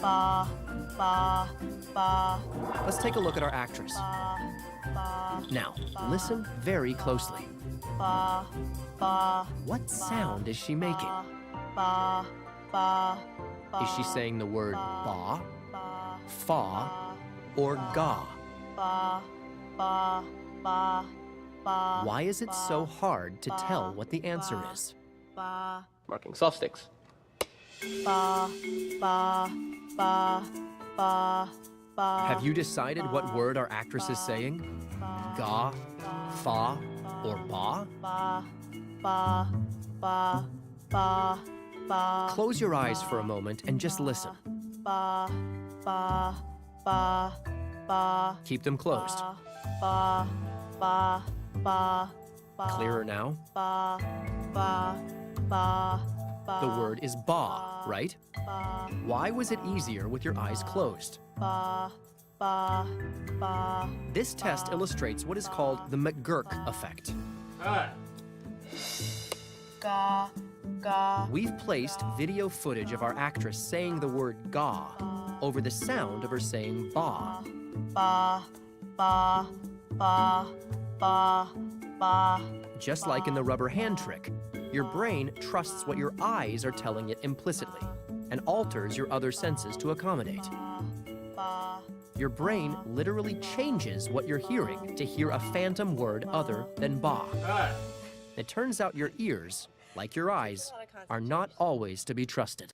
ba, ba, ba. Let's take a look at our actress. Now, listen very closely. Ba, ba, What sound is she making? ba, ba, Is she saying the word ba, ba, fa, or ga? ba, ba, ba, ba. Why is it so hard to tell what the answer is? Ba, Marking soft sticks. ba, ba, ba, ba, ba. Have you decided what word our actress is saying? Ga, fa, or ba? Ba, ba, ba, ba, ba. Close your eyes for a moment and just listen. Ba, ba, ba, ba. Keep them closed. Ba, ba, ba, ba. Clearer now? Ba, ba, ba, ba. The word is ba, right? Ba, Why was it easier with your eyes closed? ba, ba, ba. This test illustrates what is called the McGurk effect. Ga, ga. We've placed video footage of our actress saying the word ga over the sound of her saying ba. Ba, ba, ba, ba, ba. Just like in the rubber hand trick, your brain trusts what your eyes are telling it implicitly and alters your other senses to accommodate. Ba, Your brain literally changes what you're hearing to hear a phantom word other than ba. It turns out your ears, like your eyes, are not always to be trusted.